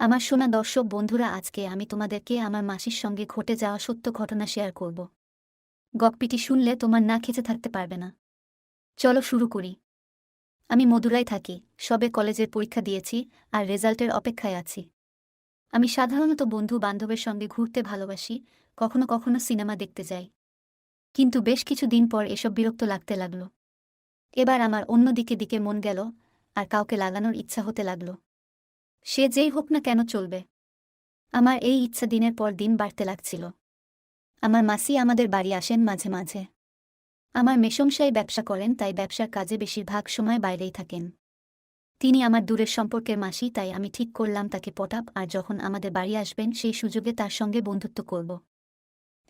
আমার শোনা দর্শক বন্ধুরা, আজকে আমি তোমাদেরকে আমার মাসির সঙ্গে ঘটে যাওয়া সত্য ঘটনা শেয়ার করব। গল্পটি শুনলে তোমার না খেতে থাকতে পারবে না। চলো শুরু করি। আমি মদুরায় থাকি, সবে কলেজের পরীক্ষা দিয়েছি আর রেজাল্টের অপেক্ষায় আছি। আমি সাধারণত বন্ধু বান্ধবের সঙ্গে ঘুরতে ভালোবাসি, কখনো কখনো সিনেমা দেখতে যাই। কিন্তু বেশ কিছু দিন পর এসব বিরক্ত লাগতে লাগলো। এবার আমার অন্য দিকে মন গেল, আর কাউকে লাগানোর ইচ্ছা হতে লাগলো। সে যেই হোক না কেন চলবে। আমার এই ইচ্ছা দিনের পর দিন বাড়তে লাগছিল। আমার মাসি আমাদের বাড়ি আসেন মাঝে মাঝে। আমার মেসোমশাই ব্যবসা করেন, তাই ব্যবসার কাজে বেশিরভাগ সময় বাইরেই থাকেন। তিনি আমার দূরের সম্পর্কের মাসি, তাই আমি ঠিক করলাম তাকে পটাব, আর যখন আমাদের বাড়ি আসবেন সেই সুযোগে তার সঙ্গে বন্ধুত্ব করব।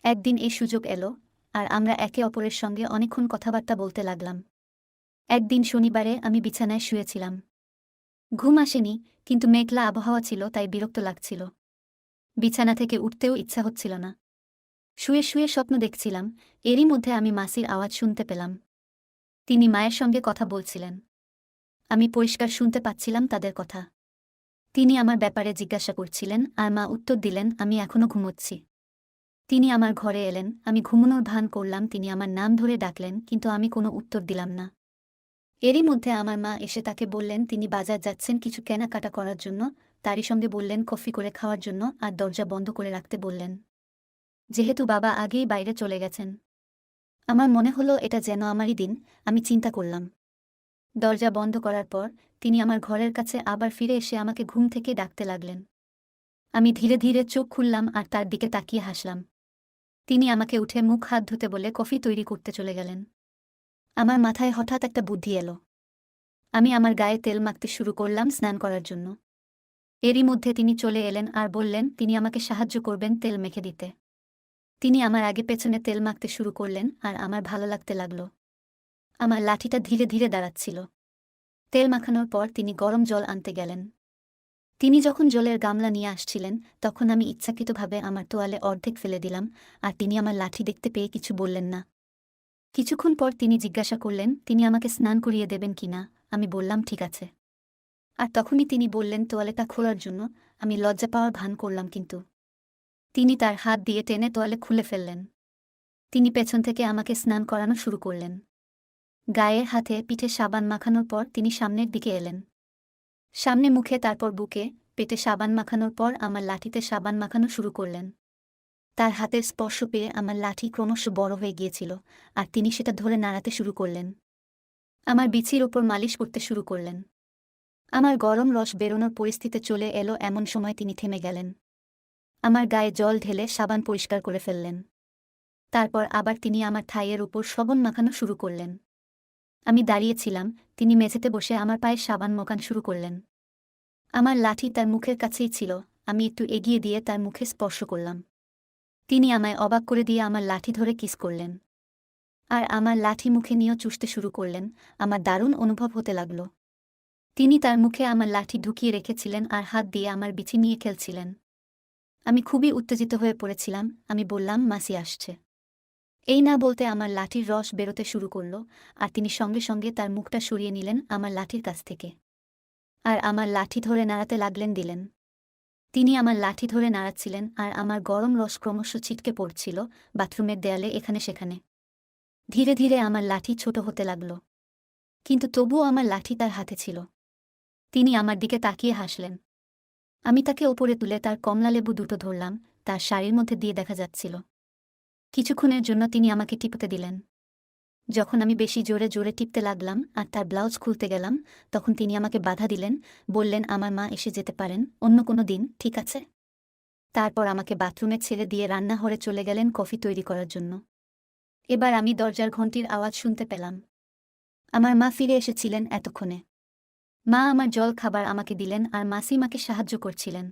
একদিন এই সুযোগ এলো, আর আমরা একে অপরের সঙ্গে অনেকক্ষণ কথাবার্তা বলতে লাগলাম। একদিন শনিবারে আমি বিছানায় শুয়েছিলাম। ঘুম আসেনি, কিন্তু মেঘলা আবহাওয়া ছিল, তাই বিরক্ত লাগছিল। বিছানা থেকে উঠতেও ইচ্ছা হচ্ছিল না। শুয়ে শুয়ে স্বপ্ন দেখছিলাম, এরই মধ্যে আমি মাসির আওয়াজ শুনতে পেলাম। তিনি মায়ের সঙ্গে কথা বলছিলেন। আমি পরিষ্কার শুনতে পাচ্ছিলাম তাদের কথা। তিনি আমার ব্যাপারে জিজ্ঞাসা করছিলেন, আর মা উত্তর দিলেন আমি এখনো ঘুমোচ্ছি। তিনি আমার ঘরে এলেন, আমি ঘুমানোর ভান করলাম। তিনি আমার নাম ধরে ডাকলেন, কিন্তু আমি কোনো উত্তর দিলাম না। এরই মধ্যে আমার মা এসে তাকে বললেন তিনি বাজার যাচ্ছেন কিছু কেনাকাটা করার জন্য। তারই সঙ্গে বললেন কফি করে খাওয়ার জন্য, আর দরজা বন্ধ করে রাখতে বললেন, যেহেতু বাবা আগেই বাইরে চলে গেছেন। আমার মনে হলো এটা যেন আমারই দিন। আমি চিন্তা করলাম। দরজা বন্ধ করার পর তিনি আমার ঘরের কাছে আবার ফিরে এসে আমাকে ঘুম থেকে ডাকতে লাগলেন। আমি ধীরে ধীরে চোখ খুললাম আর তার দিকে তাকিয়ে হাসলাম। তিনি আমাকে উঠে মুখ হাত ধুতে বলে কফি তৈরি করতে চলে গেলেন। আমার মাথায় হঠাৎ একটা বুদ্ধি এলো। আমি আমার গায়ে তেল মাখতে শুরু করলাম স্নান করার জন্য। এরই মধ্যে তিনি চলে এলেন আর বললেন তিনি আমাকে সাহায্য করবেন তেল মেখে দিতে। তিনি আমার আগে পেছনে তেল মাখতে শুরু করলেন, আর আমার ভালো লাগতে লাগল। আমার লাঠিটা ধীরে ধীরে দাঁড়াচ্ছিল। তেল মাখানোর পর তিনি গরম জল আনতে গেলেন। তিনি যখন জলের গামলা নিয়ে আসছিলেন, তখন আমি ইচ্ছাকৃতভাবে আমার তোয়ালে অর্ধেক ফেলে দিলাম, আর তিনি আমার লাঠি দেখতে পেয়ে কিছু বললেন না। কিছুক্ষণ পর তিনি জিজ্ঞাসা করলেন তিনি আমাকে স্নান করিয়ে দেবেন কিনা। আমি বললাম ঠিক আছে। আর তখনই তিনি বললেন তোয়ালেটা খোলার জন্য। আমি লজ্জা পাওয়ার ভান করলাম, কিন্তু তিনি তার হাত দিয়ে টেনে তোয়ালে খুলে ফেললেন। তিনি পেছন থেকে আমাকে স্নান করানো শুরু করলেন। গায়ে হাতে পিঠে সাবান মাখানোর পর তিনি সামনের দিকে এলেন। সামনে মুখে, তারপর বুকে, পেটে সাবান মাখানোর পর আমার লাঠিতে সাবান মাখানো শুরু করলেন। তার হাতের স্পর্শ পেয়ে আমার লাঠি ক্রমশ বড় হয়ে গিয়েছিল, আর তিনি সেটা ধরে নাড়াতে শুরু করলেন। আমার বিছির ওপর মালিশ করতে শুরু করলেন। আমার গরম রস বেরোনোর পরিস্থিতি চলে এলো, এমন সময় তিনি থেমে গেলেন। আমার গায়ে জল ঢেলে সাবান পরিষ্কার করে ফেললেন। তারপর আবার তিনি আমার থাইয়ের উপর সাবান মাখানো শুরু করলেন। আমি দাঁড়িয়েছিলাম, তিনি মেঝেতে বসে আমার পায়ে সাবান মাখানো শুরু করলেন। আমার লাঠি তার মুখের কাছেই ছিল। আমি একটু এগিয়ে দিয়ে তার মুখে স্পর্শ করলাম। তিনি আমায় অবাক করে দিয়ে আমার লাঠি ধরে কিস করলেন, আর আমার লাঠি মুখে নিয়েও চুষতে শুরু করলেন। আমার দারুণ অনুভব হতে লাগল। তিনি তার মুখে আমার লাঠি ঢুকিয়ে রেখেছিলেন আর হাত দিয়ে আমার বিছি নিয়ে খেলছিলেন। আমি খুবই উত্তেজিত হয়ে পড়েছিলাম। আমি বললাম মাসি আসছে। এই না বলতে আমার লাঠির রস বেরোতে শুরু করল, আর তিনি সঙ্গে সঙ্গে তার মুখটা সরিয়ে নিলেন আমার লাঠির কাছ থেকে, আর আমার লাঠি ধরে নাড়াতে লাগলেন দিলেন। তিনি আমার লাঠি ধরে নাড়াচ্ছিলেন, আর আমার গরম রস ক্রমশ ছিটকে পড়ছিল বাথরুমের দেয়ালে এখানে সেখানে। ধীরে ধীরে আমার লাঠি ছোট হতে লাগল, কিন্তু তবুও আমার লাঠি তার হাতে ছিল। তিনি আমার দিকে তাকিয়ে হাসলেন। আমি তাকে ওপরে তুলে তার কমলালেবু দুটো ধরলাম। তার শাড়ির মধ্যে দিয়ে দেখা যাচ্ছিল। কিছুক্ষণের জন্য তিনি আমাকে টিপতে দিলেন। যখন আমি বেশি জোরে জোরে টিপতে লাগলাম আর তার ব্লাউজ খুলতে গেলাম, তখন তিনি আমাকে বাধা দিলেন। বললেন আমার মা এসে যেতে পারেন অন্য কোনো দিন, ঠিক আছে? তারপর আমাকে বাথরুমে ছেড়ে দিয়ে রান্নাঘরে চলে গেলেন কফি তৈরি করার জন্য। এবার আমি দরজার ঘণ্টির আওয়াজ শুনতে পেলাম। আমার মা ফিরে এসেছিলেন এতক্ষণে। মা আমার জল খাবার আমাকে দিলেন, আর মাসি মাকে সাহায্য করছিলেন।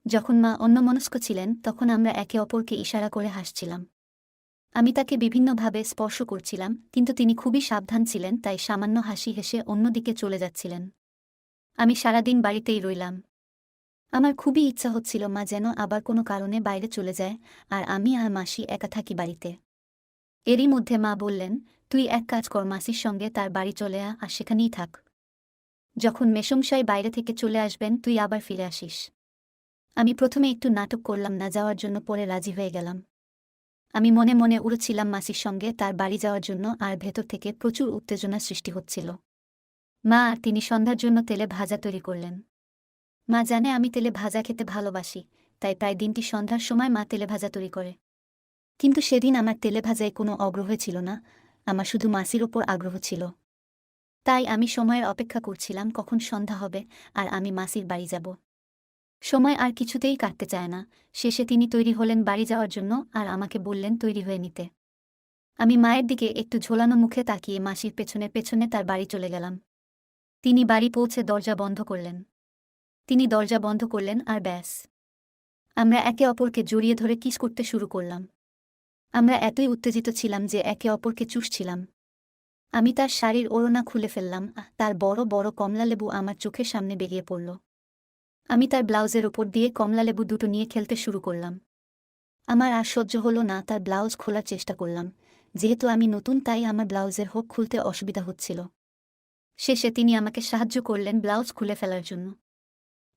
যখন মা অন্যমনস্ক ছিলেন, তখন আমরা একে অপরকে ইশারা করে হাসছিলাম। আমি তাকে বিভিন্নভাবে স্পর্শ করছিলাম, কিন্তু তিনি খুবই সাবধান ছিলেন, তাই সামান্য হাসি হেসে অন্যদিকে চলে যাচ্ছিলেন। আমি সারাদিন বাড়িতেই রইলাম। আমার খুবই ইচ্ছা হচ্ছিল মা যেন আবার কোনো কারণে বাইরে চলে যায়, আর আমি আর মাসি একা থাকি বাড়িতে। এরই মধ্যে মা বললেন, তুই এক কাজ কর, মাসির সঙ্গে তার বাড়ি চলে আর সেখানেই থাক। যখন মেসোমশাই বাইরে থেকে চলে আসবেন তুই আবার ফিরে আসিস। আমি প্রথমে একটু নাটক করলাম না যাওয়ার জন্য, পরে রাজি হয়ে গেলাম। আমি মনে মনে উড়ছিলাম মাসির সঙ্গে তার বাড়ি যাওয়ার জন্য, আর ভেতর থেকে প্রচুর উত্তেজনার সৃষ্টি হচ্ছিল। মা আর তিনি সন্ধ্যার জন্য তেলে ভাজা তৈরি করলেন। মা জানে আমি তেলে ভাজা খেতে ভালোবাসি, তাই প্রায় দিনটি সন্ধ্যার সময় মা তেলে ভাজা তৈরি করে। কিন্তু সেদিন আমার তেলে ভাজায় কোনো আগ্রহ ছিল না, আমার শুধু মাসির ওপর আগ্রহ ছিল। তাই আমি সময়ের অপেক্ষা করছিলাম কখন সন্ধ্যা হবে আর আমি মাসির বাড়ি যাব। সময় আর কিছুতেই কাটতে চায় না। শেষে তিনি তৈরি হলেন বাড়ি যাওয়ার জন্য আর আমাকে বললেন তৈরি হয়ে নিতে। আমি মায়ের দিকে একটু ঝোলানো মুখে তাকিয়ে মাসির পেছনে পেছনে তার বাড়ি চলে গেলাম। তিনি বাড়ি পৌঁছে দরজা বন্ধ করলেন। আর ব্যাস, আমরা একে অপরকে জড়িয়ে ধরে কিস করতে শুরু করলাম। আমরা এতই উত্তেজিত ছিলাম যে একে অপরকে চুষছিলাম। আমি তার শাড়ির ওড়না খুলে ফেললাম, তার বড় বড় কমলালেবু আমার চোখের সামনে বেরিয়ে পড়ল। আমি তার ব্লাউজের ওপর দিয়ে কমলালেবু দুটো নিয়ে খেলতে শুরু করলাম। আমার আর সহ্য হলো না, তার ব্লাউজ খোলার চেষ্টা করলাম। যেহেতু আমি নতুন তাই আমার ব্লাউজের হোক খুলতে অসুবিধা হচ্ছিল। শেষে তিনি আমাকে সাহায্য করলেন ব্লাউজ খুলে ফেলার জন্য।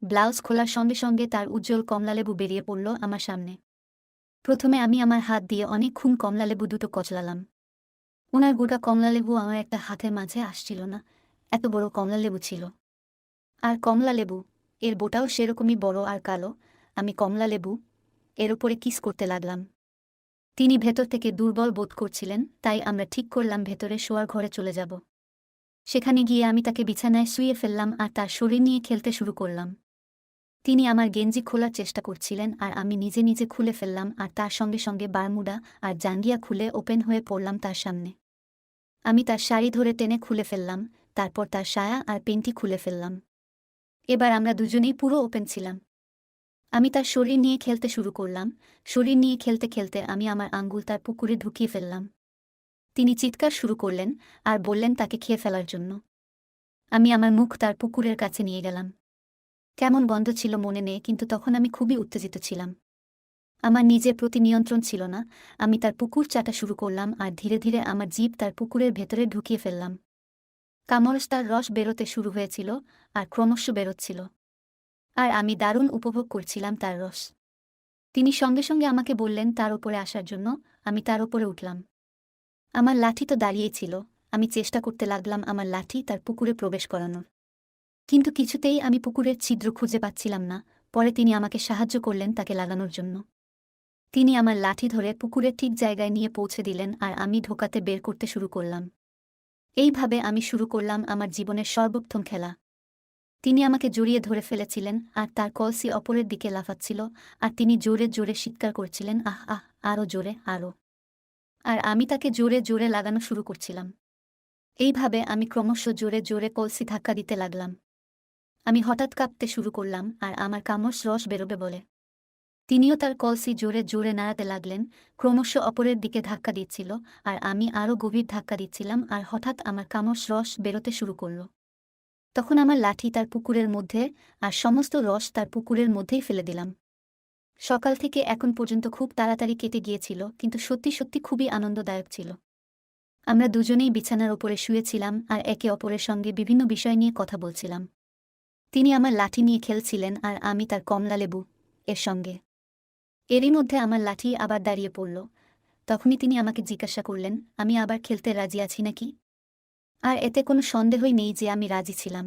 ব্লাউজ খোলার সঙ্গে সঙ্গে তার উজ্জ্বল কমলালেবু বেরিয়ে পড়ল আমার সামনে। প্রথমে আমি আমার হাত দিয়ে অনেকক্ষণ কমলালেবু দুটো কচলালাম। ওনার গোটা কমলালেবু আমার একটা হাতের মাঝে আসছিল না, এত বড় কমলালেবু ছিল। আর কমলালেবু, এর বোটাও সেরকমই বড় আর কালো। আমি কমলালেবু এর ওপরে কিস করতে লাগলাম। তিনি ভেতর থেকে দুর্বল বোধ করছিলেন, তাই আমরা ঠিক করলাম ভেতরে শোয়ার ঘরে চলে যাব। সেখানে গিয়ে আমি তাকে বিছানায় শুইয়ে ফেললাম আর তার শরীর নিয়ে খেলতে শুরু করলাম। তিনি আমার গেঞ্জি খোলার চেষ্টা করছিলেন আর আমি নিজে নিজে খুলে ফেললাম, আর তার সঙ্গে সঙ্গে বারমুডা আর জাঙ্গিয়া খুলে ওপেন হয়ে পড়লাম তার সামনে। আমি তার শাড়ি ধরে টেনে খুলে ফেললাম, তারপর তার সায়া আর পেন্টি খুলে ফেললাম। এবার আমরা দুজনেই পুরো ওপেন ছিলাম। আমি তার শরীর নিয়ে খেলতে শুরু করলাম। শরীর নিয়ে খেলতে খেলতে আমি আমার আঙ্গুল তার পুকুরে ঢুকিয়ে ফেললাম। তিনি চিৎকার শুরু করলেন আর বললেন তাকে খেয়ে ফেলার জন্য। আমি আমার মুখ তার পুকুরের কাছে নিয়ে গেলাম। কেমন গন্ধ ছিল মনে নেই, কিন্তু তখন আমি খুবই উত্তেজিত ছিলাম। আমার নিজের প্রতি নিয়ন্ত্রণ ছিল না। আমি তার পুকুর চাটা শুরু করলাম আর ধীরে ধীরে আমার জিভ তার পুকুরের ভেতরে ঢুকিয়ে ফেললাম। কামড় তার রস বেরোতে শুরু হয়েছিল আর ক্রমশ বেরোচ্ছিল। আর আমি দারুণ উপভোগ করছিলাম তার রস। তিনি সঙ্গে সঙ্গে আমাকে বললেন তার ওপরে আসার জন্য। আমি তার ওপরে উঠলাম। আমার লাঠি তো দাঁড়িয়েই ছিল। আমি চেষ্টা করতে লাগলাম আমার লাঠি তার পুকুরে প্রবেশ করানোর, কিন্তু কিছুতেই আমি পুকুরের ছিদ্র খুঁজে পাচ্ছিলাম না। পরে তিনি আমাকে সাহায্য করলেন তাকে লাগানোর জন্য। তিনি আমার লাঠি ধরে পুকুরের ঠিক জায়গায় নিয়ে পৌঁছে দিলেন আর আমি ঢোকাতে বের করতে শুরু করলাম। এইভাবে আমি শুরু করলাম আমার জীবনের সর্বোত্তম খেলা। তিনি আমাকে জড়িয়ে ধরে ফেলেছিলেন আর তার কলসি অপরের দিকে লাফাচ্ছিল, আর তিনি জোরে জোরে চিৎকার করছিলেন, আহ আহ, আরও জোরে, আরও। আর আমি তাকে জোরে জোরে লাগানো শুরু করছিলাম। এইভাবে আমি ক্রমশ জোরে জোরে কলসি ধাক্কা দিতে লাগলাম। আমি হঠাৎ কাঁপতে শুরু করলাম আর আমার কামড় রস বেরোবে বলে। তিনিও তার কলসি জোরে জোরে নাড়াতে লাগলেন, ক্রমশ অপরের দিকে ধাক্কা দিচ্ছিল, আর আমি আরও গভীর ধাক্কা দিচ্ছিলাম, আর হঠাৎ আমার কামড় রস বেরোতে শুরু করল। তখন আমার লাঠি তার পুকুরের মধ্যে আর সমস্ত রস তার পুকুরের মধ্যেই ফেলে দিলাম। সকাল থেকে এখন পর্যন্ত খুব তাড়াতাড়ি কেটে গিয়েছিল, কিন্তু সত্যি সত্যি খুবই আনন্দদায়ক ছিল। আমরা দুজনেই বিছানার ওপরে শুয়েছিলাম আর একে অপরের সঙ্গে বিভিন্ন বিষয় নিয়ে কথা বলছিলাম। তিনি আমার লাঠি নিয়ে খেলছিলেন আর আমি তার কমলালেবু এর সঙ্গে। এরই মধ্যে আমার লাঠি আবার দাঁড়িয়ে পড়ল। তখনই তিনি আমাকে জিজ্ঞাসা করলেন আমি আবার খেলতে রাজি আছি নাকি। আর এতে কোনো সন্দেহই নেই যে আমি রাজি ছিলাম।